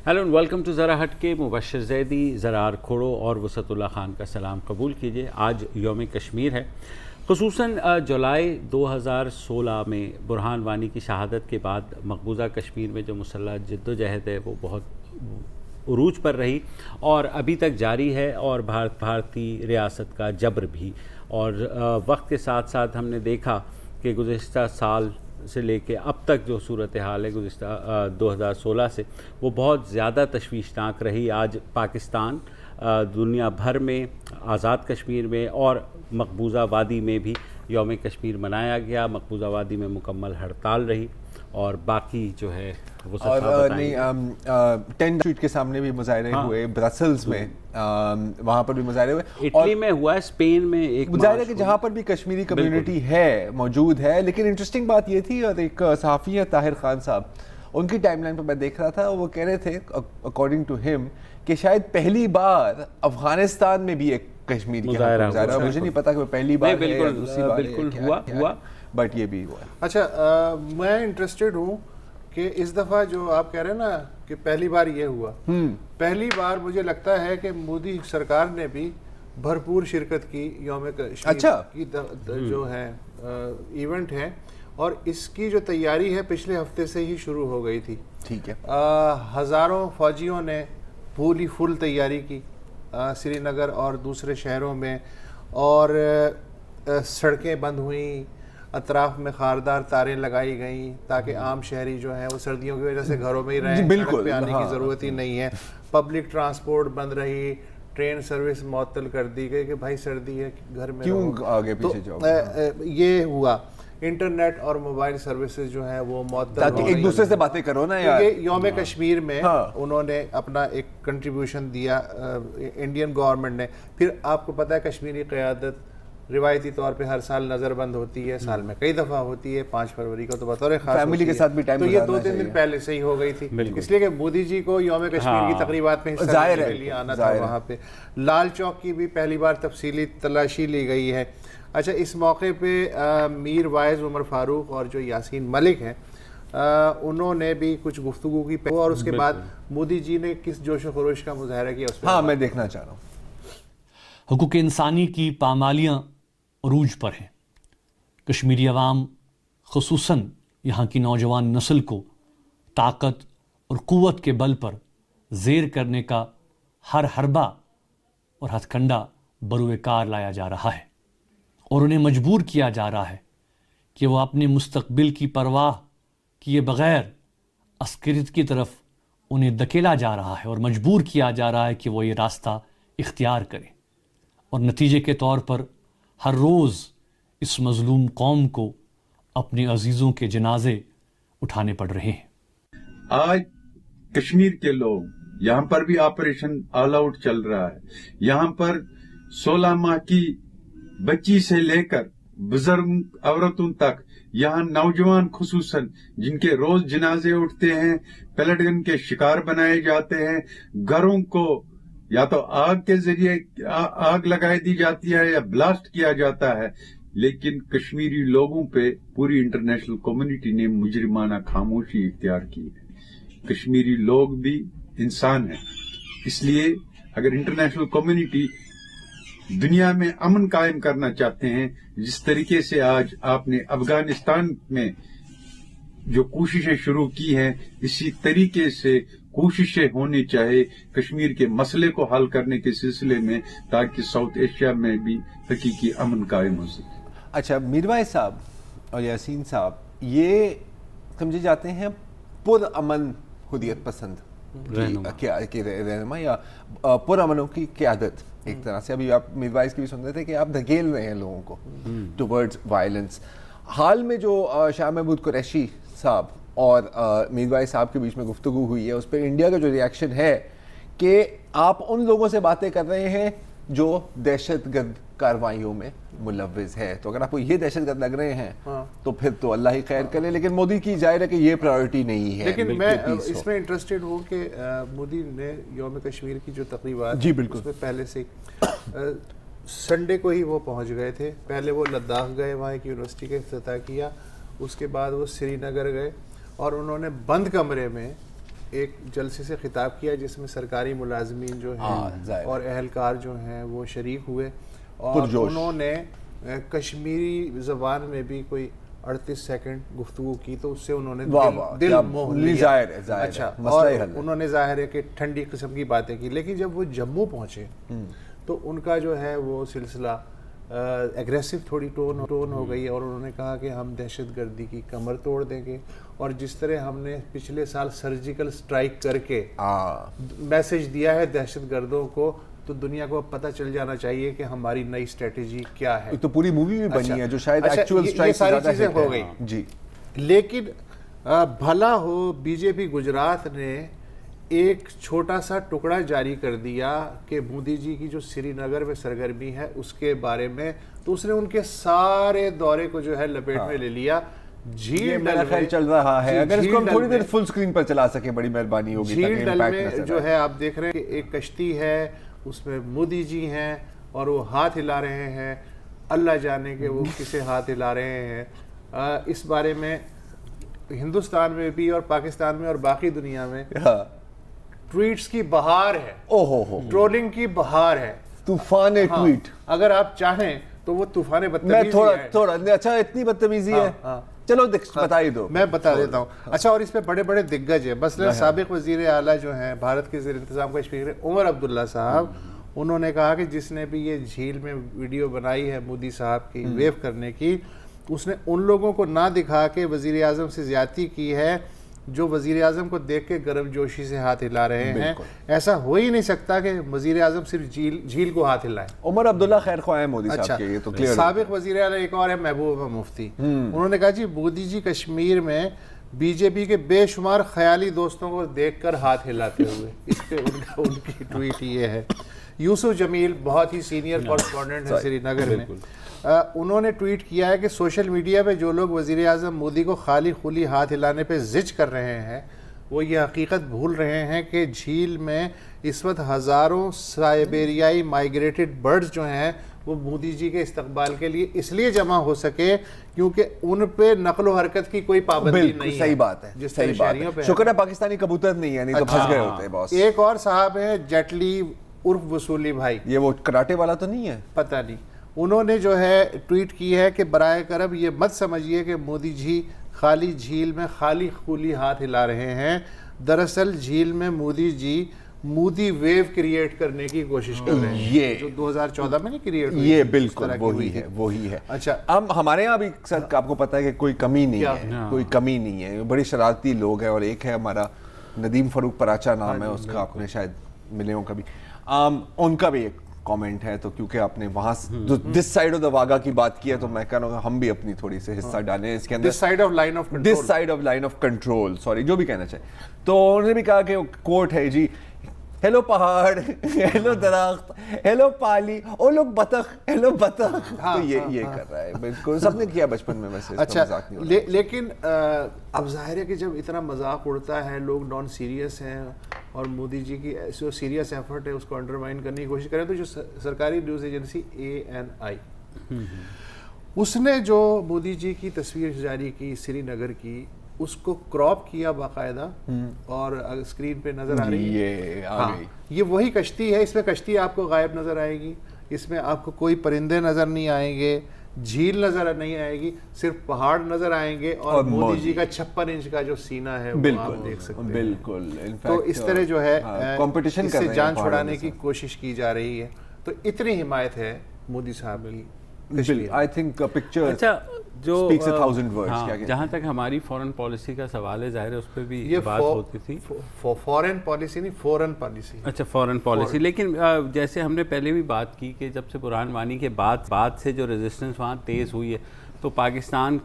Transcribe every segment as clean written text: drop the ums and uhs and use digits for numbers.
Hello and welcome to ذرا ہٹ کے. مبشر زیدی، زرار کھوڑو اور وسعت اللہ خان کا سلام قبول کیجیے. آج یوم کشمیر ہے. خصوصاً جولائی 2016 میں برہان وانی کی شہادت کے بعد مقبوضہ کشمیر میں جو مسلح جد و جہد ہے وہ بہت عروج پر رہی اور ابھی تک جاری ہے، اور بھارتی ریاست کا جبر بھی. اور وقت کے ساتھ ساتھ ہم نے دیکھا کہ گزشتہ سال سے لے کے اب تک جو صورتحال ہے گزشتہ 2016 سے وہ بہت زیادہ تشویشناک رہی. آج پاکستان، دنیا بھر میں، آزاد کشمیر میں اور مقبوضہ وادی میں بھی یوم کشمیر منایا گیا. مقبوضہ وادی میں مکمل ہڑتال رہی اور باقی جو ہے وہ اور ٹین اسٹریٹ کے سامنے بھی مظاہرے ہوئے، برسلز میں وہاں پر بھی مظاہرے ہوئے، اٹلی میں ہوا ہے، اسپین میں ایک مظاہرے کہ جہاں پر بھی کشمیری کمیونٹی ہے موجود ہے. لیکن انٹرسٹنگ بات یہ تھی، اور ایک صحافی ہے طاہر خان صاحب، ان کی ٹائم لائن پہ میں دیکھ رہا تھا، وہ کہہ رہے تھے اکارڈنگ ٹو ہم کہ شاید پہلی بار افغانستان میں بھی ایک کشمیری مظاہرہ ہوا. مجھے نہیں پتا کہ وہ پہلی بار ہے یا دوسری بار بالکل ہوا، بٹ یہ بھی ہوا. اچھا، میں انٹرسٹڈ ہوں کہ اس دفعہ جو آپ کہہ رہے ہیں نا کہ پہلی بار یہ ہوا، پہلی بار مجھے لگتا ہے کہ مودی سرکار نے بھی بھرپور شرکت کی یوم کشمیر کی جو ہے ایونٹ ہے، اور اس کی جو تیاری ہے پچھلے ہفتے سے ہی شروع ہو گئی تھی. ٹھیک ہے، ہزاروں فوجیوں نے پوری فل تیاری کی سری نگر اور دوسرے شہروں میں، اور سڑکیں بند ہوئیں، اطراف میں خاردار تاریں لگائی گئیں تاکہ عام شہری جو ہیں وہ سردیوں کی وجہ سے گھروں میں ہی رہیں، سڑک پہ آنے کی ضرورت ہی نہیں ہے. پبلک ٹرانسپورٹ بند رہی، ٹرین سروس معطل کر دی گئی کہ بھائی سردی ہے گھر میں کیوں آگے پیچھے جاؤ. یہ ہوا. انٹرنیٹ اور موبائل سروسز جو ہیں وہ معطل تاکہ ایک دوسرے سے باتیں کرو نا یار. یوم کشمیر میں انہوں نے اپنا ایک کنٹریبیوشن دیا انڈین گورنمنٹ نے. پھر آپ کو پتہ ہے کشمیری قیادت روایتی طور پہ ہر سال نظر بند ہوتی ہے، سال میں کئی دفعہ ہوتی ہے، 5 فروری کو تو بطور خاص فیملی کے ساتھ بھی ٹائم گزارنا چاہیے. تو یہ 2-3 دن پہلے سے ہی ہو گئی تھی، اس لیے کہ مودی جی کو یوم کشمیر کی تقریبات میں حصہ لینے کے لیے آنا تھا وہاں پہ. لال چوک کی بھی پہلی بار تفصیلی تلاشی لی گئی ہے. اچھا، اس موقع پہ میر وائز عمر فاروق اور جو یاسین ملک ہیں انہوں نے بھی کچھ گفتگو کی، اور اس کے بعد مودی جی نے کس جوش و خروش کا مظاہرہ کیا اس پہ میں دیکھنا چاہ رہا ہوں. حقوق انسانی کی پامالیاں عروج پر ہیں. کشمیری عوام، خصوصاً یہاں کی نوجوان نسل کو طاقت اور قوت کے بل پر زیر کرنے کا ہر حربہ اور ہتھ کنڈا بروئے کار لایا جا رہا ہے، اور انہیں مجبور کیا جا رہا ہے کہ وہ اپنے مستقبل کی پرواہ کیے بغیر عسکریت کی طرف انہیں دھکیلا جا رہا ہے، اور مجبور کیا جا رہا ہے کہ وہ یہ راستہ اختیار کریں. اور نتیجے کے طور پر ہر روز اس مظلوم قوم کو اپنے عزیزوں کے جنازے اٹھانے پڑ رہے ہیں. آج کشمیر کے لوگ، یہاں پر بھی آپریشن آل آؤٹ چل رہا ہے. یہاں پر 16 ماہ کی بچی سے لے کر بزرگ عورتوں تک، یہاں نوجوان خصوصاً جن کے روز جنازے اٹھتے ہیں، پیلٹ گن کے شکار بنائے جاتے ہیں. گھروں کو یا تو آگ کے ذریعے آگ لگائی دی جاتی ہے یا بلاسٹ کیا جاتا ہے. لیکن کشمیری لوگوں پہ پوری انٹرنیشنل کمیونٹی نے مجرمانہ خاموشی اختیار کی ہے. کشمیری لوگ بھی انسان ہیں، اس لیے اگر انٹرنیشنل کمیونٹی دنیا میں امن قائم کرنا چاہتے ہیں، جس طریقے سے آج آپ نے افغانستان میں جو کوششیں شروع کی ہیں، اسی طریقے سے کوششیں ہونی چاہیے کشمیر کے مسئلے کو حل کرنے کے سلسلے میں، تاکہ ساؤتھ ایشیا میں بھی حقیقی امن قائم ہو سکے. اچھا، میروائز صاحب اور یاسین صاحب یہ سمجھے جاتے ہیں پرامن حریت پسند رہنما یا پرامنوں کی قیادت ایک طرح سے. ابھی آپ میروائز کی بھی سن رہے تھے کہ آپ دھکیل رہے ہیں لوگوں کو ٹورڈز وائلنس. حال میں جو شاہ محمود قریشی صاحب اور میروائز صاحب کے بیچ میں گفتگو ہوئی ہے، اس پہ انڈیا کا جو ریئیکشن ہے کہ آپ ان لوگوں سے باتیں کر رہے ہیں جو دہشت گرد کاروائیوں میں ملوث ہے. تو اگر آپ کو یہ دہشت گرد لگ رہے ہیں تو پھر تو اللہ ہی خیر کرے. لیکن مودی کی ظاہر ہے کہ یہ پرائیورٹی نہیں ہے. لیکن میں اس میں انٹرسٹڈ ہوں کہ مودی نے یوم کشمیر کی جو تقریبات، جی بالکل، اس میں پہلے سے سنڈے کو ہی وہ پہنچ گئے تھے. پہلے وہ لداخ گئے، وہاں ایک یونیورسٹی کا افتتاح کیا. اس کے بعد وہ سری نگر گئے اور انہوں نے بند کمرے میں ایک جلسے سے خطاب کیا جس میں سرکاری ملازمین جو ہیں اور اہلکار جو ہیں وہ شریک ہوئے اور انہوں نے کشمیری زبان میں بھی کوئی 38 سیکنڈ گفتگو کی, تو اس سے انہوں نے دل موہ لیا. اچھا, اور انہوں نے ظاہر ہے کہ ٹھنڈی قسم کی باتیں کی, لیکن جب وہ جموں پہنچے تو ان کا جو ہے وہ سلسلہ ایگریسو تھوڑی ٹون ہو گئی, اور انہوں نے کہا کہ ہم دہشت گردی کی کمر توڑ دیں گے, اور جس طرح ہم نے پچھلے سال سرجیکل سٹرائک کر کے میسج دیا ہے دہشت گردوں کو, تو دنیا کو اب پتہ چل جانا چاہیے کہ ہماری نئی اسٹریٹجی کیا ہے. تو پوری مووی بھی بنی ہے جو شاید ایکچوئل سٹرائک سے زیادہ چیزیں ہو گئی جی. لیکن بھلا ہو بی جے پی گجرات نے ایک چھوٹا سا ٹکڑا جاری کر دیا کہ مودی جی کی جو سری نگر میں سرگرمی ہے اس کے بارے میں, تو اس نے ان کے سارے دورے کو جو ہے لپیٹ میں لے لیا. جھیل ڈل میں چل رہا ہے, اگر اس کو ہم تھوڑی دیر فل سکرین پر چلا سکے بڑی مہربانی ہوگی. جھیل ڈل میں جو ہے آپ دیکھ رہے ہیں کہ ایک کشتی ہے, اس میں مودی جی ہیں اور وہ ہاتھ ہلا رہے ہیں, اللہ جانے کہ وہ کسے ہاتھ ہلا رہے ہیں. اس بارے میں ہندوستان میں بھی اور پاکستان میں اور باقی دنیا میں ٹویٹس کی بہار ہے, ٹرولنگ کی بہار ہے, طوفان ٹویٹ. اگر آپ چاہیں تو وہ طوفان بدتمیزی ہے. تھوڑا اچھا اتنی بدتمیزی ہے, چلو بتا ہی دو, میں بتا دیتا ہوں. اچھا, اور اس پہ بڑے بڑے دگگج ہیں, مثلا سابق وزیر اعلیٰ جو ہیں بھارت کے زیر انتظام کا اسپیکر عمر عبداللہ صاحب, انہوں نے کہا کہ جس نے بھی یہ جھیل میں ویڈیو بنائی ہے مودی صاحب کی ویو کرنے کی, اس نے ان لوگوں کو نہ دکھا کے وزیر اعظم سے زیادتی کی ہے جو وزیر اعظم کو دیکھ کے گرم جوشی سے ہاتھ ہلا رہے ہیں. ایسا ہو ہی نہیں سکتا کہ وزیر اعظم صرف جھیل کو ہاتھ ہلائے. عمر عبداللہ خیر خواہ ہیں مودی صاحب کے, یہ تو کلیئر. سابق وزیر اعلیٰ ایک اور ہے محبوبہ مفتی, انہوں نے کہا جی مودی جی کشمیر میں بی جے پی کے بے شمار خیالی دوستوں کو دیکھ کر ہاتھ ہلاتے ہوئے. اس پہ ان کی ٹویٹ یہ ہے. یوسف جمیل بہت ہی سینئر کورسپونڈنٹ ہے سری نگر میں, انہوں نے ٹویٹ کیا ہے کہ سوشل میڈیا پہ جو لوگ وزیر اعظم مودی کو خالی خلی ہاتھ ہلانے پہ زج کر رہے ہیں وہ یہ حقیقت بھول رہے ہیں کہ جھیل میں اس وقت ہزاروں سائبیریائی مائیگریٹڈ برڈز جو ہیں وہ مودی جی کے استقبال کے لیے اس لیے جمع ہو سکے کیونکہ ان پہ نقل و حرکت کی کوئی پابندی نہیں ہے. صحیح بات ہے, جس طرح شہریوں پہ شکر ہے پاکستانی کبوتر نہیں ہے, نہیں تو پھنس گئے ہوتے باس. ایک اور صاحب ہیں جیٹلی عرف وصولی بھائی, یہ وہ کراٹے والا تو نہیں ہے, پتہ نہیں. انہوں نے جو ہے ٹویٹ کی ہے کہ برائے کرم یہ مت سمجھیے کہ مودی جی خالی جھیل میں خالی خولی ہاتھ ہلا رہے ہیں, دراصل جھیل میں مودی جی مودی ویو کریٹ کرنے کی کوشش کر رہے ہیں, یہ جو 2014 میں نہیں کریٹ ہوئی, یہ بالکل وہی ہے. اچھا, ہمارے یہاں بھی سر آپ کو پتا ہے کہ کوئی کمی نہیں ہے, کوئی کمی نہیں ہے, بڑے شرارتی لوگ ہیں. اور ایک ہے ہمارا ندیم فاروق پراچا نام ہے اس کا, آپ نے شاید ملے ہوں کبھی, ان کا بھی ایک کامنٹ ہے. تو کیونکہ آپ نے وہاں دس سائڈ آف دا واگا کی بات کی ہے تو میں کہہ رہا ہوں ہم بھی اپنی تھوڑی سے حصہ ڈالیں اس کے اندر, this side of line of control, sorry جو بھی کہنا چاہے. تو انہوں نے بھی کہا کہ کوٹ ہے جی, ہیلو پہاڑ, ہیلو درخت, ہیلو پالی, او لوگ بطخ, ہیلو بطخ. تو یہ کر رہا ہے, بالکل سب نے کیا بچپن میں ویسے. اچھا, لیکن اب ظاہر ہے کہ جب اتنا مذاق اڑتا ہے, لوگ نان سیریس ہیں اور مودی جی کی جو سیریس ایفرٹ ہے اس کو انڈرمائن کرنے کی کوشش کریں, تو جو سرکاری نیوز ایجنسی ANI اس نے جو مودی جی کی تصویر جاری کی سری نگر کی, اس کو کراپ کیا باقاعدہ, اور اسکرین پہ نظر آ رہی ہے یہ وہی کشتی ہے. اس میں کشتی آپ کو غائب نظر آئے گی, اس میں آپ کو کوئی پرندے نظر نہیں آئیں گے, جھیل نظر نہیں آئے گی, صرف پہاڑ نظر آئیں گے, اور مودی جی کا 56 انچ کا جو سینہ ہے وہ آپ دیکھ سکتے ہیں. بالکل. تو اس طرح جو ہے اس سے جان چھڑانے کی کوشش کی جا رہی ہے. تو اتنی حمایت ہے مودی صاحب کی. I think a picture speaks 1,000 words. جہاں تک ہماری فورن پالیسی کا سوال ہے, ظاہر ہے اس پہ بھی بات ہوتی تھی. فورن پالیسی نہیں, فورن پالیسی. اچھا, فورن پالیسی. لیکن جیسے ہم نے پہلے بھی بات کی کہ جب سے برہان وانی کے بعد سے جو ریزسٹنس وہاں تیز ہوئی ہے, تو پاکستان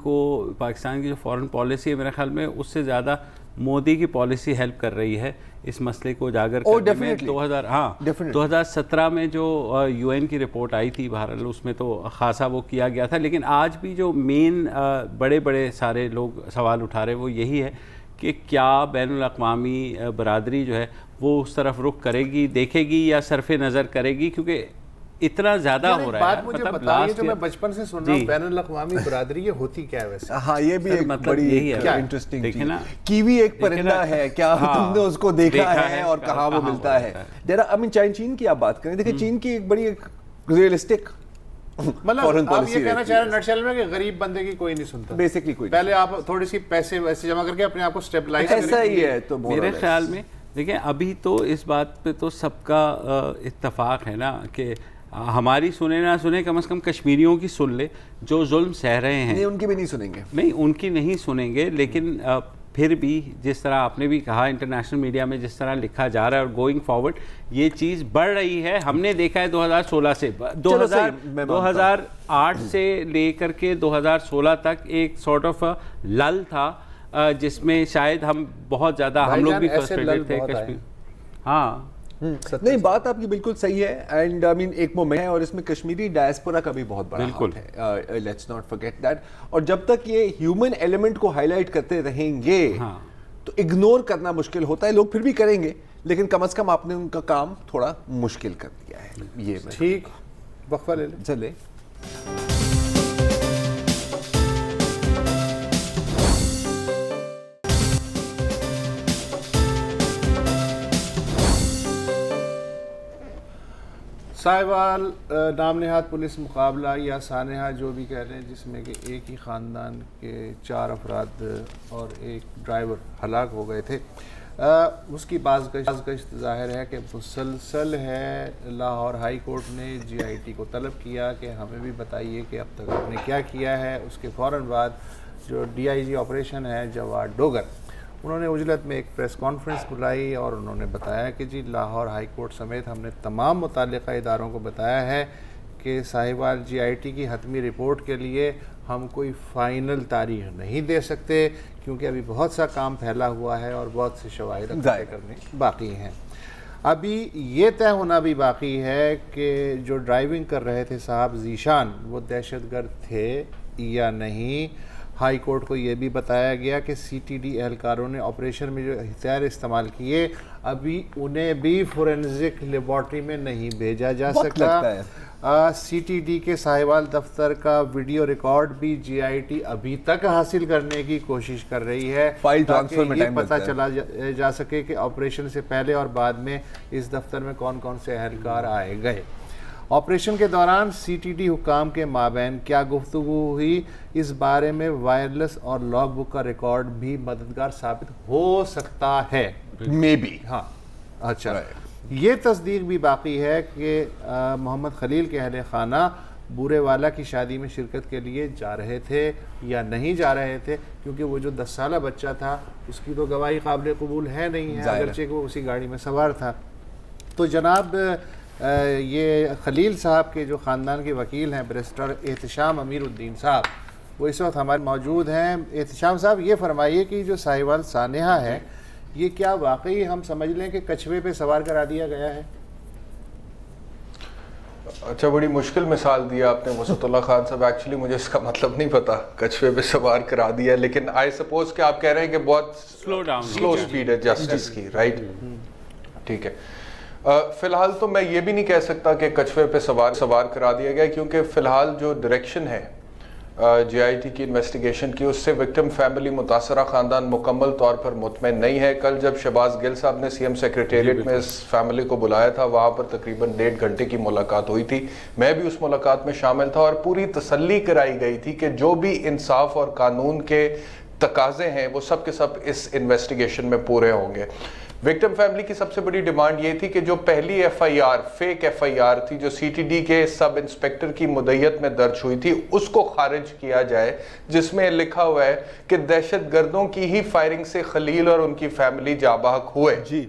کی جو فورن پالیسی ہے میرے خیال میں اس سے زیادہ مودی کی پالیسی ہیلپ کر رہی ہے اس مسئلے کو اجاگر کرنے میں. 2017 میں جو UN کی رپورٹ آئی تھی بہرحال, اس میں تو خاصا وہ کیا گیا تھا. لیکن آج بھی جو مین بڑے سارے لوگ سوال اٹھا رہے وہ یہی ہے کہ کیا بین الاقوامی برادری جو ہے وہ اس طرف رخ کرے گی, دیکھے گی, یا صرف نظر کرے گی, کیونکہ اتنا زیادہ ہو رہا ہے. بات مجھے بتائیے جو میں بچپن سے سن رہا ہوں بین الاقوامی برادری یہ ہوتی کیا ہے ویسے؟ ہاں یہ بھی ایک بڑی انٹرسٹنگ چیز. کیوی ایک پرندہ ہے, کیا تم نے اس کو دیکھا ہے اور کہاں وہ ملتا ہے؟ چین کی آپ بات کریں, دیکھیں چین کی ایک بڑی ریئلسٹک مطلب آپ یہ کہنا چاہ رہے ہیں نٹشل میں کہ غریب بندے کی کوئی نہیں سنتا بیسکلی کوئی. پہلے آپ تھوڑی سی پیسے ویسے جمع کر کے اپنے آپ کو اسٹیبلائز کریں. ایسا ہی ہے. تو میرے خیال میں دیکھیں ابھی تو اس بات پہ تو سب کا اتفاق ہے نا کہ ہماری سنیں نہ سنیں, کم از کم کشمیریوں کی سن لے جو ظلم سہ رہے ہیں. نہیں ان کی بھی نہیں سنیں گے. نہیں ان کی نہیں سنیں گے, لیکن پھر بھی جس طرح آپ نے بھی کہا انٹرنیشنل میڈیا میں جس طرح لکھا جا رہا ہے اور گوئنگ فارورڈ یہ چیز بڑھ رہی ہے. ہم نے دیکھا ہے 2016 سے 2008 سے لے کر کے 2016 تک ایک سارٹ آف لل تھا جس میں شاید ہم بہت زیادہ ہم لوگ بھی فرسٹریٹڈ تھے کشمیر. ہاں نہیں بات آپ کی بالکل صحیح ہے. اینڈ آئی مین ایک مومنٹ ہے اور اس میں کشمیری ڈائسپورا کا بھی بہت بڑا ہاتھ ہے. Let's not forget that. اور جب تک یہ ہیومن ایلیمنٹ کو ہائی لائٹ کرتے رہیں گے تو اگنور کرنا مشکل ہوتا ہے. لوگ پھر بھی کریں گے لیکن کم از کم آپ نے ان کا کام تھوڑا مشکل کر دیا ہے. یہ ٹھیک وقفہ لے لیں. چلے ساہیوال نام نہاد پولیس مقابلہ یا سانحہ جو بھی کہہ رہے ہیں جس میں کہ ایک ہی خاندان کے 4 افراد اور ایک ڈرائیور ہلاک ہو گئے تھے, اس کی بازگشت ظاہر ہے کہ مسلسل ہے. لاہور ہائی کورٹ نے جی آئی ٹی کو طلب کیا کہ ہمیں بھی بتائیے کہ اب تک آپ نے کیا کیا ہے. اس کے فوراً بعد جو ڈی آئی جی آپریشن ہے جواد ڈوگر, انہوں نے عجلت میں ایک پریس کانفرنس بلائی اور انہوں نے بتایا کہ جی لاہور ہائی کورٹ سمیت ہم نے تمام متعلقہ اداروں کو بتایا ہے کہ ساہیوال جی آئی ٹی کی حتمی رپورٹ کے لیے ہم کوئی فائنل تاریخ نہیں دے سکتے کیونکہ ابھی بہت سا کام پھیلا ہوا ہے اور بہت سے شواہد اکٹھے کرنے باقی ہیں. ابھی یہ طے ہونا بھی باقی ہے کہ جو ڈرائیونگ کر رہے تھے صاحب ذیشان وہ دہشت گرد تھے یا نہیں. ہائی کورٹ کو یہ بھی بتایا گیا کہ سی ٹی ڈی اہلکاروں نے آپریشن میں جو ہتھیار استعمال کیے ابھی انہیں بھی فورینزک لیبارٹری میں نہیں بھیجا جا سکتا. سی ٹی ڈی کے ساہیوال دفتر کا ویڈیو ریکارڈ بھی جی آئی ٹی ابھی تک حاصل کرنے کی کوشش کر رہی ہے تاکہ یہ پتہ چلا جا سکے کہ آپریشن سے پہلے اور بعد میں اس دفتر میں کون کون سے اہلکار آئے گئے. آپریشن کے دوران سی ٹی ڈی حکام کے مابین کیا گفتگو ہوئی اس بارے میں وائرلیس اور لاگ بک کا ریکارڈ بھی مددگار ثابت ہو سکتا ہے. Maybe. ہاں اچھا یہ تصدیق بھی باقی ہے کہ محمد خلیل کے اہل خانہ بورے والا کی شادی میں شرکت کے لیے جا رہے تھے یا نہیں جا رہے تھے کیونکہ وہ جو 10 سالہ بچہ تھا اس کی تو گواہی قابل قبول ہے نہیں ہے اگرچہ کہ وہ اسی گاڑی میں سوار تھا. تو جناب یہ خلیل صاحب کے جو خاندان کے وکیل ہیں بیرسٹر احتشام امیر الدین صاحب وہ اس وقت ہمارے موجود ہیں. احتشام صاحب یہ فرمائیے کہ جو ساہیوال سانحہ ہے یہ کیا واقعی ہم سمجھ لیں کہ کچھوے پہ سوار کرا دیا گیا ہے؟ اچھا بڑی مشکل مثال دیا آپ نے وسط اللہ خان صاحب. ایکچولی مجھے اس کا مطلب نہیں پتا کچھوے پہ سوار کرا دیا, لیکن آئی سپوز کہ آپ کہہ رہے ہیں کہ بہت سلو سپیڈ ہے جسٹس کی, رائٹ؟ ٹھیک ہے. فی الحال تو میں یہ بھی نہیں کہہ سکتا کہ کچھوے پہ سوار کرا دیا گیا کیونکہ فی الحال جو ڈائریکشن ہے جی آئی ٹی کی انویسٹیگیشن کی اس سے وکٹم فیملی متاثرہ خاندان مکمل طور پر مطمئن نہیں ہے. کل جب شہباز گل صاحب نے سی ایم سیکریٹریٹ میں اس فیملی کو بلایا تھا وہاں پر تقریباً 1.5 گھنٹے کی ملاقات ہوئی تھی. میں بھی اس ملاقات میں شامل تھا اور پوری تسلی کرائی گئی تھی کہ جو بھی انصاف اور قانون کے تقاضے ہیں وہ سب کے سب اس انویسٹیگیشن میں پورے ہوں گے. وکٹم فیملی کی سب سے بڑی ڈیمانڈ یہ تھی کہ جو پہلی F I R fake F I R تھی جو سی ٹی ڈی کے سب انسپیکٹر کی مدعیت میں درج ہوئی تھی اس کو خارج کیا جائے جس میں لکھا ہوا ہے کہ دہشت گردوں کی ہی فائرنگ سے خلیل اور ان کی فیملی جاں بحق ہوئے جی,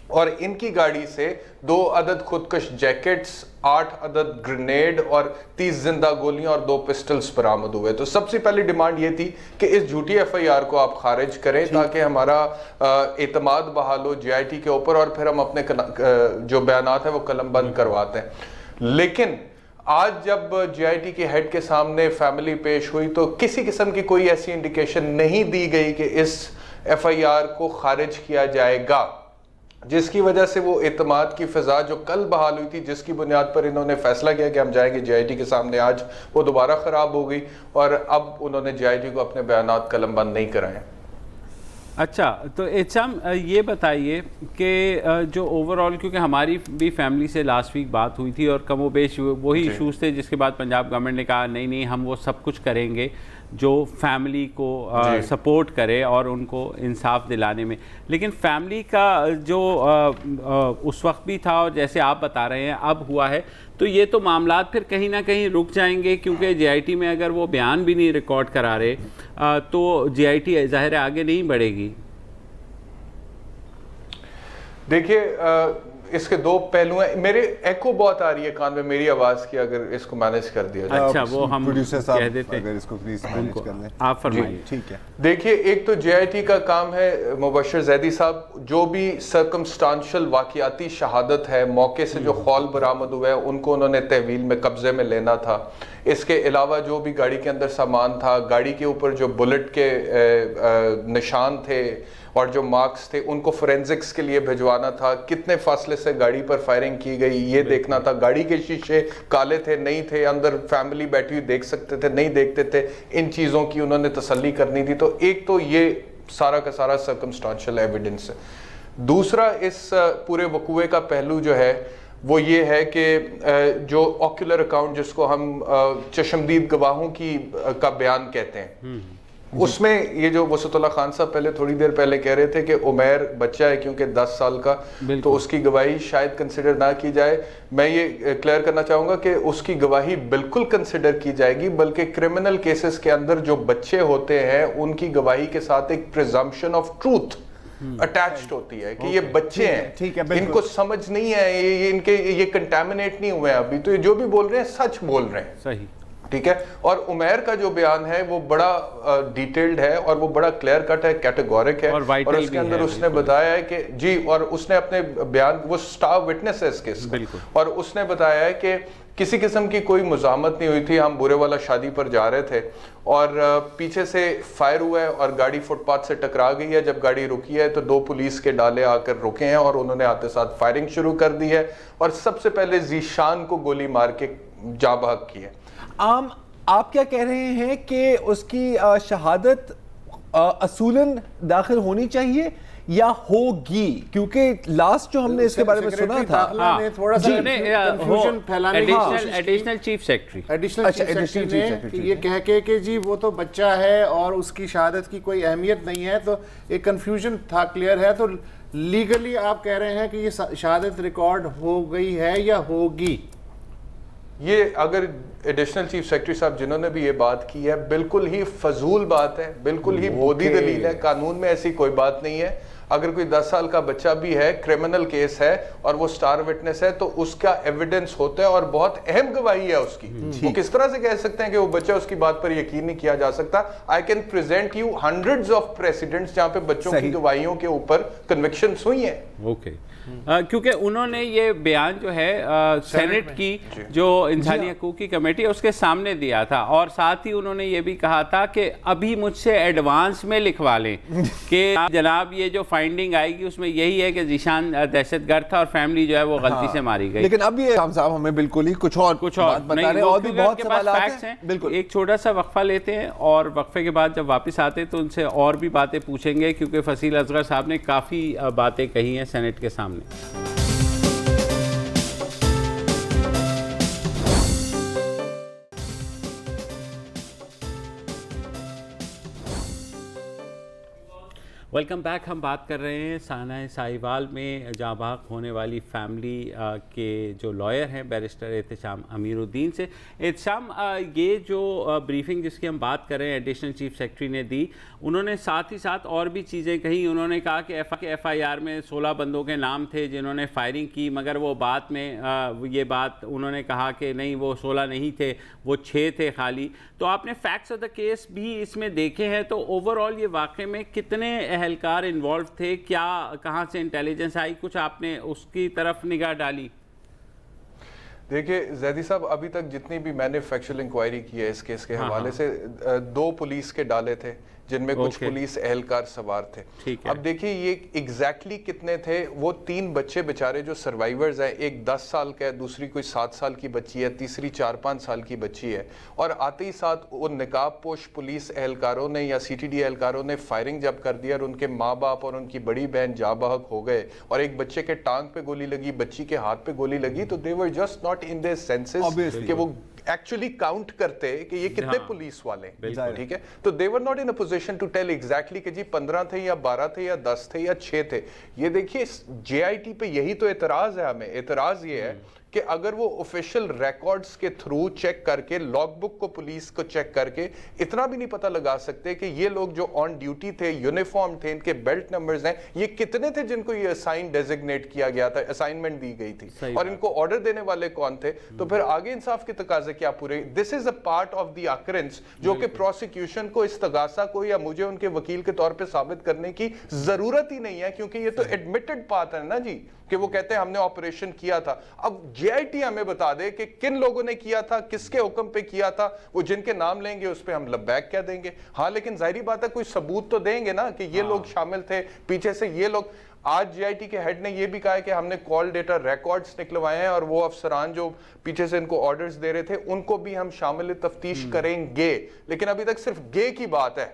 اور ان کی گاڑی سے 2 عدد خودکش جیکٹس 8 عدد گرینیڈ اور 30 زندہ گولیاں اور 2 پسٹلز برآمد ہوئے. تو سب سے پہلی ڈیمانڈ یہ تھی کہ اس جھوٹی ایف آئی آر کو آپ خارج کریں تاکہ ہمارا اعتماد بحال ہو جی آئی ٹی کے اوپر اور پھر ہم اپنے جو بیانات ہیں وہ قلم بند کرواتے ہیں. لیکن آج جب جی آئی ٹی کے ہیڈ کے سامنے فیملی پیش ہوئی تو کسی قسم کی کوئی ایسی انڈیکیشن نہیں دی گئی کہ اس ایف آئی آر کو خارج کیا جائے گا. جس کی وجہ سے وہ اعتماد کی فضا جو کل بحال ہوئی تھی، جس کی بنیاد پر انہوں نے فیصلہ کیا کہ ہم جائیں گے JIT کے سامنے، آج وہ دوبارہ خراب ہو گئی اور اب انہوں نے JIT کو اپنے بیانات قلم بند نہیں کرائے۔ اچھا، تو احتشام یہ بتائیے کہ جو اوور آل، کیونکہ ہماری بھی فیملی سے لاسٹ ویک بات ہوئی تھی اور کم و بیش وہی ایشوز تھے، جس کے بعد پنجاب گورنمنٹ نے کہا نہیں ہم وہ سب کچھ کریں گے جو فیملی کو سپورٹ کرے اور ان کو انصاف دلانے میں، لیکن فیملی کا جو اس وقت بھی تھا اور جیسے آپ بتا رہے ہیں اب ہوا ہے، تو یہ تو معاملات پھر کہیں نہ کہیں رک جائیں گے، کیونکہ JIT میں اگر وہ بیان بھی نہیں ریکارڈ کرا رہے تو JIT ظاہر ہے آگے نہیں بڑھے گی۔ دیکھیے اس کے دو پہلو ہیں، میرے ایکو بہت آ رہی ہے کان میں میری آواز کی، اگر اس کو مینیج کر دیا جائے۔ اچھا، وہ ہم پروڈیوسر صاحب کہہ دیتے اگر اس کو پلیز مینیج کر لیں۔ آپ فرمائیے۔ ٹھیک ہے، دیکھیے ایک تو JIT کا کام ہے، مبشر زیدی صاحب، جو بھی سرکمسٹانشل واقعاتی شہادت ہے، موقع سے جو خول برآمد ہوا ہے ان کو انہوں نے تحویل میں قبضے میں لینا تھا۔ اس کے علاوہ جو بھی گاڑی کے اندر سامان تھا، گاڑی کے اوپر جو بلٹ کے نشان تھے اور جو مارکس تھے ان کو فورینزکس کے لیے بھجوانا تھا، کتنے فاصلے سے گاڑی پر فائرنگ کی گئی یہ دیکھنا تھا، گاڑی کے شیشے کالے تھے نہیں تھے، اندر فیملی بیٹھی ہوئی دیکھ سکتے تھے نہیں دیکھتے تھے، ان چیزوں کی انہوں نے تسلی کرنی تھی۔ تو ایک تو یہ سارا کا سارا سرکمسٹانشل ایویڈنس ہے۔ دوسرا اس پورے وقوعے کا پہلو جو ہے وہ یہ ہے کہ جو آکولر اکاؤنٹ جس کو ہم چشمدید گواہوں کا بیان کہتے ہیں، اس میں یہ جو وسعت اللہ خان صاحب پہلے تھوڑی دیر پہلے کہہ رہے تھے کہ عمیر بچہ ہے کیونکہ 10 سال کا، تو اس کی گواہی شاید کنسیڈر نہ کی جائے، میں یہ کلیئر کرنا چاہوں گا کہ اس کی گواہی بالکل کنسیڈر کی جائے گی، بلکہ کرمنل کیسز کے اندر جو بچے ہوتے ہیں ان کی گواہی کے ساتھ ایک پریزمپشن آف ٹروتھ اٹیچڈ ہوتی ہے کہ یہ بچے ہیں، ان کو سمجھ نہیں ہے، ان کے یہ کنٹامنیٹ نہیں ہوئے ہیں ابھی، تو یہ جو بھی بول رہے ہیں سچ بول رہے ہیں۔ صحیح، ٹھیک ہے۔ اور عمیر کا جو بیان ہے وہ بڑا ڈیٹیلڈ ہے اور وہ بڑا کلیئر کٹ ہے، کیٹیگورک ہے، اور اس کے اندر اس نے بتایا ہے کہ جی، اور اس نے اپنے بیان، وہ سٹار وٹنس ہے اس کیس کا، اور اس نے بتایا ہے کہ کسی قسم کی کوئی مزاحمت نہیں ہوئی تھی، ہم بورے والا شادی پر جا رہے تھے اور پیچھے سے فائر ہوا ہے اور گاڑی فٹ پاتھ سے ٹکرا گئی ہے، جب گاڑی رکی ہے تو 2 پولیس کے ڈالے آ کر رکے ہیں اور انہوں نے آتے ساتھ فائرنگ شروع کر دی ہے اور سب سے پہلے ذیشان کو گولی مار کے جاں بحق کی ہے۔ آپ کیا کہہ رہے ہیں کہ اس کی شہادت اصولاً داخل ہونی چاہیے یا ہوگی؟ کیونکہ لاسٹ جو ہم نے اس کے بارے میں سنا تھا، تھوڑا سا کنفیوژن پھیلانے کی ایڈیشنل چیف سیکرٹری نے یہ کہہ کے کہ جی وہ تو بچہ ہے اور اس کی شہادت کی کوئی اہمیت نہیں ہے، تو ایک کنفیوژن تھا، کلیئر ہے۔ تو لیگلی آپ کہہ رہے ہیں کہ یہ شہادت ریکارڈ ہو گئی ہے یا ہوگی؟ یہ اگر ایڈیشنل چیف سیکرٹری صاحب جنہوں نے بھی یہ بات کی ہے، بالکل ہی فضول بات ہے، بالکل ہی بودھی دلیل ہے، قانون میں ایسی کوئی بات نہیں ہے۔ اگر کوئی 10 سال کا بچہ بھی ہے، کرمنل کیس ہے اور وہ سٹار وٹنس ہے تو اس کا ایویڈنس ہوتا ہے اور بہت اہم گواہی ہے اس کی۔ وہ کس طرح سے کہہ سکتے ہیں کہ وہ بچہ، اس کی بات پر یقین نہیں کیا جا سکتا۔ I can present you hundreds of precedents جہاں پہ بچوں کی گواہیوں کے اوپر کنوکشنز ہوئی ہیں۔ اوکے، کیونکہ انہوں نے یہ بیان جو ہے سینٹ کی جو انسانی حقوق کی کمیٹی ہے اس کے سامنے دیا تھا، اور ساتھ ہی انہوں نے یہ بھی کہا تھا کہ ابھی مجھ سے ایڈوانس میں لکھوا لیں کہ جناب یہ جو فائنڈنگ آئے گی اس میں یہی ہے کہ ذیشان دہشت گرد تھا اور فیملی جو ہے وہ غلطی سے ماری گئی۔ لیکن اب یہ صاحب ہمیں بالکل ہی کچھ اور بتا رہے ہیں، اور بھی بہت سوالات ہیں۔ بالکل، ایک چھوٹا سا وقفہ لیتے ہیں اور وقفے کے بعد جب واپس آتے ہیں تو ان سے اور بھی باتیں پوچھیں گے، کیونکہ فصیل اصغر صاحب نے کافی باتیں کہی ہیں سینٹ کے سامنے۔ Welcome back. ہم بات کر رہے ہیں سانحہ ساہیوال میں جاں بحق ہونے والی فیملی کے جو لائر ہیں بیرسٹر احتشام امیر الدین سے۔ احتشام، یہ جو بریفنگ جس کی ہم بات کر رہے ہیں ایڈیشنل چیف سیکرٹری نے دی، انہوں نے ساتھ ہی ساتھ اور بھی چیزیں کہیں۔ انہوں نے کہا کہ ایف آئی آر میں 16 بندوں کے نام تھے جنہوں نے فائرنگ کی، مگر وہ بعد میں یہ بات انہوں نے کہا کہ نہیں وہ 16 نہیں تھے، وہ 6 تھے خالی۔ تو آپ نے فیکٹس آف دا کیس بھی اس میں دیکھے ہیں، تو اوور آل یہ واقعے میں کتنے اہلکار انوالو تھے، کیا کہاں سے انٹیلیجنس آئی، کچھ آپ نے اس کی طرف نگاہ ڈالی؟ دیکھیے زیدی صاحب، ابھی تک جتنی بھی میں نے فیکچوئل انکوائری کی ہے اس کیس کے حوالے سے، 2 پولیس کے ڈالے تھے، جن میں کچھ پولیس اہلکار سوار تھے. اب دیکھیے یہ ایگزیکٹلی کتنے تھے, وہ 3 بچے بیچارے جو سروائیورز ہیں, ایک 10 سال کا ہے, دوسری کوئی 7 سال کی بچی ہے, تیسری 4-5 سال کی بچی ہے, اور آتے ہی ساتھ ان نقاب پوش پولیس اہلکاروں نے یا سی ٹی ڈی اہلکاروں نے فائرنگ جب کر دیا, اور ان کے ماں باپ اور ان کی بڑی بہن جاں بحق ہو گئے, اور ایک بچے کے ٹانگ پہ گولی لگی, بچی کے ہاتھ پہ گولی لگی, تو they were just not in their senses کہ وہ ایکچولی کاؤنٹ کرتے کہ یہ کتنے پولیس والے ہیں, ٹھیک ہے. تو they were not in a position to tell exactly کہ جی 15 تھے یا 12 تھے یا 10 تھے یا 6 تھے. یہ دیکھیے جے آئی ٹی پہ یہی تو اعتراض ہے ہمیں. اعتراض یہ ہے کہ اگر وہ آفیشیل ریکارڈز کے تھرو چیک کر کے, لاگ بک کو پولیس کو چیک کر کے اتنا بھی نہیں پتہ لگا سکتے کہ یہ لوگ جو آن ڈیوٹی تھے, یونیفارم تھے, ان کے بیلٹ نمبرز ہیں, یہ کتنے تھے جن کو یہ اسائن ڈیزگنیٹ کیا گیا تھا, اسائنمنٹ دی گئی تھی, اور ان کو آرڈر دینے والے کون تھے. تو پھر آگے انصاف کے تقاضے کیا پورے. This is a part of the occurrence جو کہ پروسیکیوشن کو, استغاثہ کو, یا مجھے ان کے وکیل کے طور پہ ثابت کرنے کی ضرورت ہی نہیں ہے, کیونکہ یہ تو ایڈمٹڈ بات ہے نا جی, کہ وہ کہتے ہیں ہم نے آپریشن کیا تھا. اب جے آئی ٹی ہمیں بتا دے کہ کن لوگوں نے کیا تھا, کس کے حکم پہ کیا تھا. وہ جن کے نام لیں گے اس پہ ہم لبیک کہہ دیں گے, ہاں, لیکن ظاہری بات ہے کوئی ثبوت تو دیں گے نا کہ یہ لوگ شامل تھے, پیچھے سے یہ لوگ. آج جے آئی ٹی کے ہیڈ نے یہ بھی کہا ہے کہ ہم نے کال ڈیٹا ریکارڈز نکلوائے ہیں, اور وہ افسران جو پیچھے سے ان کو آرڈرز دے رہے تھے ان کو بھی ہم شامل تفتیش کریں گے, لیکن ابھی تک صرف گے کی بات ہے.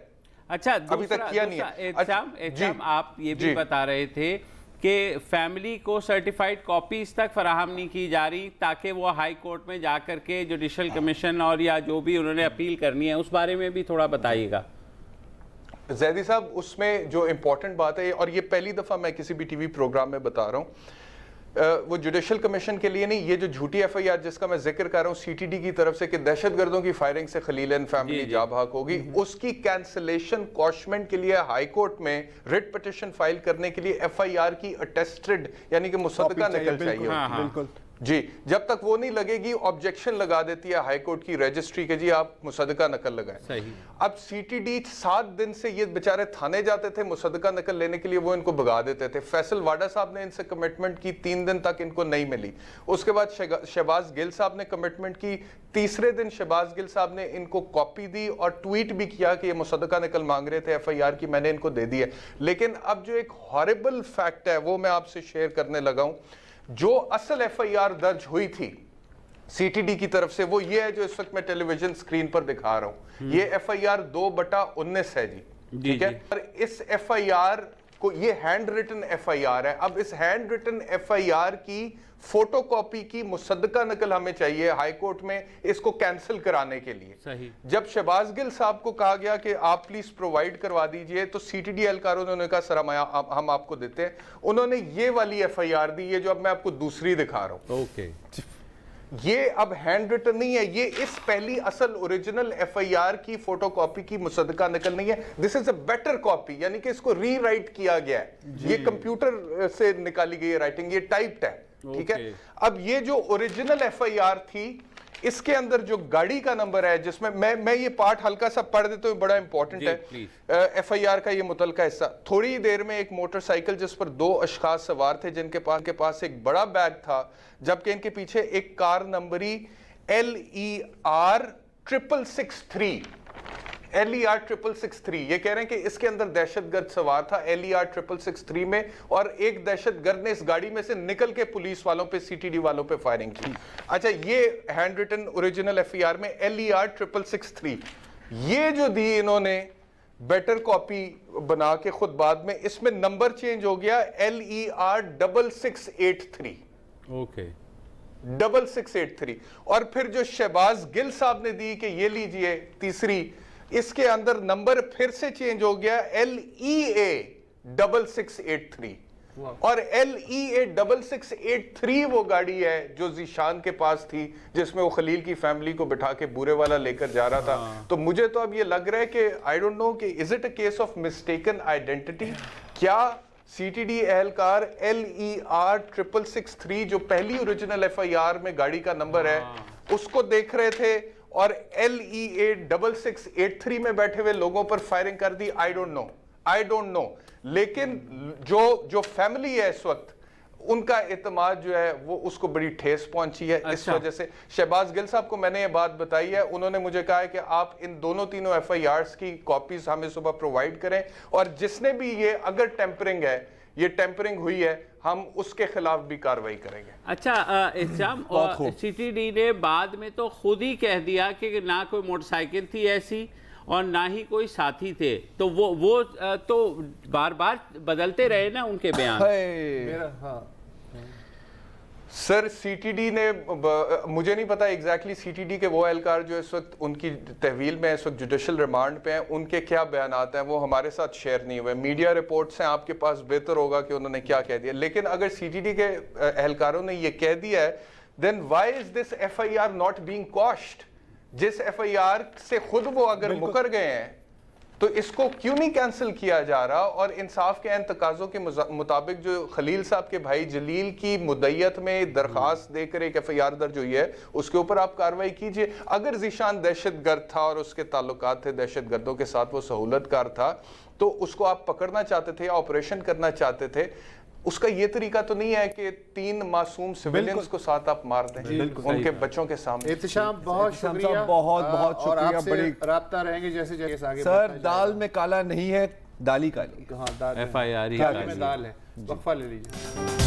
اچھا, ابھی تک کیا نہیں ہے. احتشام, آپ یہ بھی بتا رہے تھے کہ فیملی کو سرٹیفائیڈ کاپیز تک فراہم نہیں کی جا رہی تاکہ وہ ہائی کورٹ میں جا کر کے جوڈیشل کمیشن اور یا جو بھی انہوں نے اپیل کرنی ہے, اس بارے میں بھی تھوڑا بتائیے گا. زیدی صاحب, اس میں جو امپورٹنٹ بات ہے, اور یہ پہلی دفعہ میں کسی بھی ٹی وی پروگرام میں بتا رہا ہوں, وہ جوڈیشل کمیشن کے لیے نہیں, یہ جو جھوٹی ایف آئی آر جس کا میں ذکر کر رہا ہوں سی ٹی ڈی کی طرف سے کہ دہشت گردوں کی فائرنگ سے خلیل فیملی جاں بحق ہوگی, اس کی کینسلیشن کوشمنٹ کے لیے ہائی کورٹ میں ریٹ پٹیشن فائل کرنے کے لیے ایف آئی آر کی اٹیسٹڈ یعنی کہ مصدقہ نقل چاہیے. بالکل جی, جب تک وہ نہیں لگے گی آبجیکشن لگا دیتی ہے ہائی کورٹ کی رجسٹری کے جی آپ مصدقہ نقل لگائیں. اب سی ٹی ڈی 7 دن سے یہ بیچارے تھانے جاتے تھے مصدقہ نقل لینے کے لیے, وہ ان کو بھگا دیتے تھے. فیصل واڈا صاحب نے ان سے کمٹمنٹ کی, 3 دن تک ان کو نہیں ملی. اس کے بعد شہباز گل صاحب نے کمٹمنٹ کی, تیسرے دن شہباز گل صاحب نے ان کو کاپی دی اور ٹویٹ بھی کیا کہ یہ مصدقہ نقل مانگ رہے تھے ایف آئی آر کی, میں نے ان کو دے دی ہے. لیکن اب جو ایک ہاربل فیکٹ ہے وہ میں آپ سے شیئر کرنے لگا ہوں. جو اصل ایف آئی آر درج ہوئی تھی سی ٹی ڈی کی طرف سے, وہ یہ ہے جو اس وقت میں ٹیلی ویژن سکرین پر دکھا رہا ہوں. یہ ایف آئی آر 2/19 ہے جی, ٹھیک ہے. اور اس ایف آئی آر کو, یہ hand written F I R ہے. اب اس hand written F I R کی فوٹو کاپی کی مصدقہ نقل ہمیں چاہیے ہائی کورٹ میں اس کو کینسل کرانے کے لیے. جب شہباز گل صاحب کو کہا گیا کہ آپ پلیز پرووائڈ کروا دیجئے, تو سی ٹی ڈی اہلکاروں نے کہا سر ہم آپ کو دیتے ہیں. انہوں نے یہ والی ایف آئی آر دی, یہ جو اب میں آپ کو دوسری دکھا رہا ہوں. اوکے, یہ اب ہینڈ ریٹن نہیں ہے, یہ اس پہلی اصل اوریجنل ایف آئی آر کی فوٹو کاپی کی مصدقہ نقل نہیں ہے. دس از اے بیٹر کاپی, یعنی کہ اس کو ری رائٹ کیا گیا ہے. یہ کمپیوٹر سے نکالی گئی ہے رائٹنگ, یہ ٹائپڈ ہے, ٹھیک ہے. اب یہ جو اوریجنل ایف آئی آر تھی, اس کے اندر جو گاڑی کا نمبر ہے, جس میں یہ پارٹ ہلکا سا پڑھ دیتا ہوں, بڑا امپورٹنٹ ہے ایف آئی آر کا یہ متعلقہ حصہ. تھوڑی دیر میں ایک موٹر سائیکل جس پر 2 اشخاص سوار تھے, جن کے پاس ایک بڑا بیگ تھا, جبکہ ان کے پیچھے ایک کار نمبری LER 663 یہ کہہ رہے ہیں کہ اس کے اندر دہشت گرد سوار تھا LER 663 میں, اور ایک دہشت گرد نے اس گاڑی میں سے نکل کے پولیس والوں پہ, سی ٹی ڈی والوں پہ فائرنگ کی. اچھا, یہ hand written original F I R میں LER 663, یہ جو دی انہوں نے بیٹر کاپی بنا کے خود بعد میں, اس میں نمبر چینج ہو گیا LER 6683. اوکے, 6683. اور پھر جو شہباز گل صاحب نے دی کہ یہ لیجئے تیسری, اس کے اندر نمبر پھر سے چینج ہو گیا LEA 6683. اور LEA 6683 وہ گاڑی ہے جو ذیشان کے پاس تھی, جس میں وہ خلیل کی فیملی کو بٹھا کے بورے والا لے کر جا رہا تھا. تو مجھے تو اب یہ لگ رہا ہے کہ I don't know کہ is it a case of mistaken identity, کیا سی ٹی ڈی اہلکار LER 6663 جو پہلی اوریجنل ایف آئی آر میں گاڑی کا نمبر ہے اس کو دیکھ رہے تھے, اور LEA 6683 میں بیٹھے ہوئے لوگوں پر فائرنگ کر دی. I don't know. لیکن جو فیملی ہے اس وقت, ان کا اعتماد جو ہے وہ اس کو بڑی ٹھیس پہنچی ہے. اس وجہ سے شہباز گل صاحب کو میں نے یہ بات بتائی ہے, انہوں نے مجھے کہا ہے کہ آپ ان دونوں تینوں ایف آئی آرز کی کاپیز ہمیں صبح پرووائڈ کریں, اور جس نے بھی یہ اگر ٹیمپرنگ ہے, یہ ٹیمپرنگ ہوئی ہے, ہم اس کے خلاف بھی کارروائی کریں گے. اچھا احتشام, سی ٹی ڈی نے بعد میں تو خود ہی کہہ دیا کہ نہ کوئی موٹر سائیکل تھی ایسی اور نہ ہی کوئی ساتھی تھے, تو وہ تو بار بار بدلتے رہے نا ان کے بیان. سر سی ٹی ڈی نے, مجھے نہیں پتا ایگزیکٹلی سی ٹی ڈی کے وہ اہلکار جو اس وقت ان کی تحویل میں اس وقت جوڈیشل ریمانڈ پہ ہیں, ان کے کیا بیانات ہیں وہ ہمارے ساتھ شیئر نہیں ہوئے. میڈیا رپورٹس ہیں آپ کے پاس, بہتر ہوگا کہ انہوں نے کیا کہہ دیا. لیکن اگر سی ٹی ڈی کے اہلکاروں نے یہ کہہ دیا ہے, then why is this FIR not being quashed? جس ایف آئی آر سے خود وہ اگر مکر گئے ہیں تو اس کو کیوں نہیں کینسل کیا جا رہا؟ اور انصاف کے عین تقاضوں کے مطابق جو خلیل صاحب کے بھائی جلیل کی مدعیت میں درخواست دے کر ایک ایف آئی آر درج ہوئی ہے, اس کے اوپر آپ کارروائی کیجئے. اگر ذیشان دہشت گرد تھا اور اس کے تعلقات تھے دہشت گردوں کے ساتھ, وہ سہولت کار تھا, تو اس کو آپ پکڑنا چاہتے تھے یا آپریشن کرنا چاہتے تھے. اس کا یہ طریقہ تو نہیں ہے کہ 3 معصوم سویلینز کو ساتھ آپ مار دیں ان کے بچوں کے سامنے. احتشام بہت شکریہ, بہت شکریہ. اور آپ سے رابطہ رہیں گے جیسے جیسے آگے سر. دال میں کالا نہیں ہے, دال ہی کالی. ہاں, ایف آئی آر میں دال ہے. وقفہ لے لیجیے.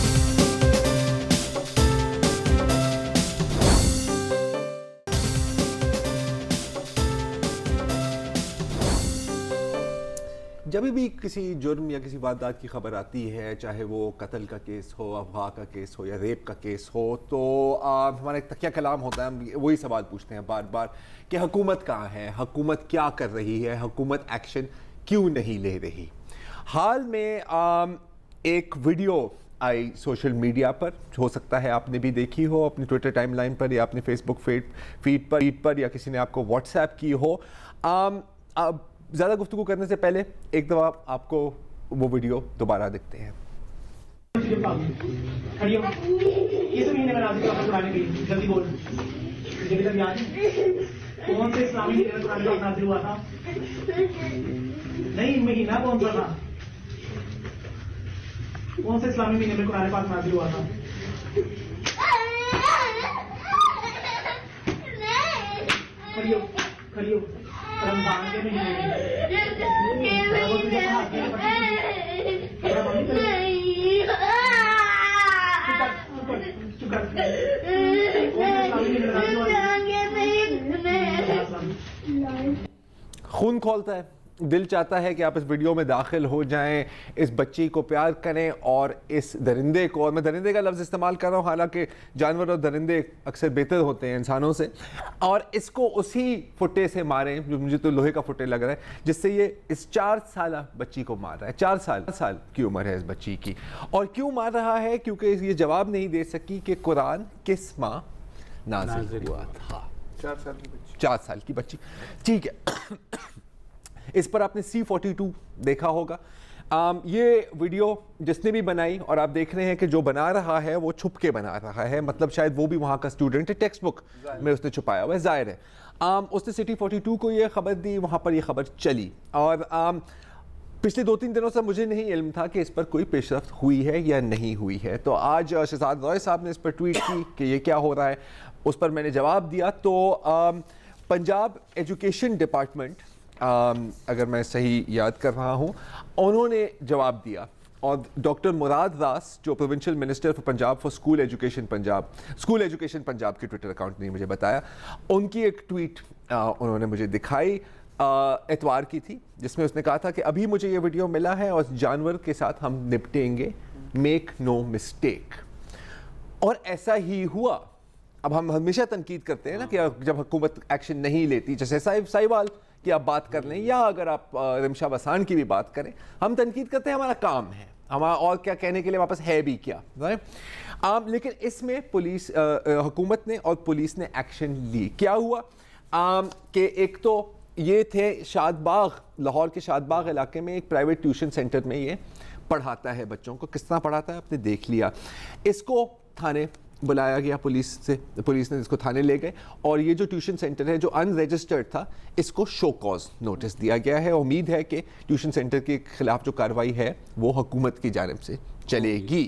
جب بھی کسی جرم یا کسی واردات کی خبر آتی ہے, چاہے وہ قتل کا کیس ہو, اغوا کا کیس ہو یا ریپ کا کیس ہو, تو ہمارا ایک تکیہ کلام ہوتا ہے, ہم وہی سوال پوچھتے ہیں بار بار کہ حکومت کہاں ہے, حکومت کیا کر رہی ہے, حکومت ایکشن کیوں نہیں لے رہی. حال میں ایک ویڈیو آئی سوشل میڈیا پر, ہو سکتا ہے آپ نے بھی دیکھی ہو اپنی ٹویٹر ٹائم لائن پر یا اپنے فیس بک فیڈ پر یا کسی نے آپ کو واٹس ایپ کی ہو. زیادہ گفتگو کرنے سے پہلے ایک دفعہ آپ کو وہ ویڈیو دوبارہ دیکھتے ہیں. کون سے اسلامی قرآن پاک نازل ہوا تھا؟ نہیں مہینہ کون سا تھا؟ کون سے اسلامی مہینے میں قرآن پاک نازل ہوا تھا؟ کھڑی ہو رمضان کے مہینے خون کھولتا ہے, دل چاہتا ہے کہ آپ اس ویڈیو میں داخل ہو جائیں, اس بچی کو پیار کریں اور اس درندے کو, اور میں درندے کا لفظ استعمال کر رہا ہوں حالانکہ جانور اور درندے اکثر بہتر ہوتے ہیں انسانوں سے, اور اس کو اسی فٹے سے ماریں جو مجھے تو لوہے کا فٹے لگ رہا ہے, جس سے یہ اس 4 سالہ بچی کو مار رہا ہے. 4 سال کی عمر ہے اس بچی کی, اور کیوں مار رہا ہے؟ کیونکہ یہ جواب نہیں دے سکی کہ قرآن کس ماہ نازل ہوا تھا. 4 سال کی بچی. ٹھیک ہے, اس پر آپ نے C42 دیکھا ہوگا. یہ ویڈیو جس نے بھی بنائی, اور آپ دیکھ رہے ہیں کہ جو بنا رہا ہے وہ چھپ کے بنا رہا ہے, مطلب شاید وہ بھی وہاں کا اسٹوڈنٹ ہے, ٹیکسٹ بک میں اس نے چھپایا ہوا ہے, ظاہر ہے. اس نے C42 کو یہ خبر دی, وہاں پر یہ خبر چلی, اور پچھلے 2-3 دنوں سے مجھے نہیں علم تھا کہ اس پر کوئی پیش رفت ہوئی ہے یا نہیں ہوئی ہے. تو آج شہزاد روئے صاحب نے اس پر ٹویٹ کی کہ یہ کیا ہو رہا ہے, اس پر میں نے جواب دیا. تو پنجاب ایجوکیشن ڈپارٹمنٹ, اگر میں صحیح یاد کر رہا ہوں, انہوں نے جواب دیا, اور ڈاکٹر مراد راس جو provincial minister for Punjab for school education Punjab کے ٹویٹر اکاؤنٹ نے مجھے بتایا, ان کی ایک ٹویٹ انہوں نے مجھے دکھائی, اتوار کی تھی, جس میں اس نے کہا تھا کہ ابھی مجھے یہ ویڈیو ملا ہے اور جانور کے ساتھ ہم نپٹیں گے, میک نو مسٹیک. اور ایسا ہی ہوا. اب ہم ہمیشہ تنقید کرتے ہیں نا کہ جب حکومت ایکشن نہیں لیتی, جیسے ساہیوال کی آپ بات کر لیں یا اگر آپ رمشا بسان کی بھی بات کریں, ہم تنقید کرتے ہیں, ہمارا کام ہے, ہمارا اور کیا کہنے کے لیے واپس ہے بھی کیا. لیکن اس میں پولیس, حکومت نے اور پولیس نے ایکشن لی. کیا ہوا کہ ایک تو یہ تھے شاد باغ, لاہور کے شاد باغ علاقے میں ایک پرائیویٹ ٹیوشن سینٹر میں یہ پڑھاتا ہے بچوں کو. کس طرح پڑھاتا ہے آپ نے دیکھ لیا. اس کو تھانے بلایا گیا پولیس نے اس کو تھانے لے گئے, اور یہ جو ٹیوشن سینٹر ہے جو ان رجسٹرڈ تھا, اس کو شو کاز نوٹس دیا گیا ہے. امید ہے کہ ٹیوشن سینٹر کے خلاف جو کارروائی ہے وہ حکومت کی جانب سے چلے گی.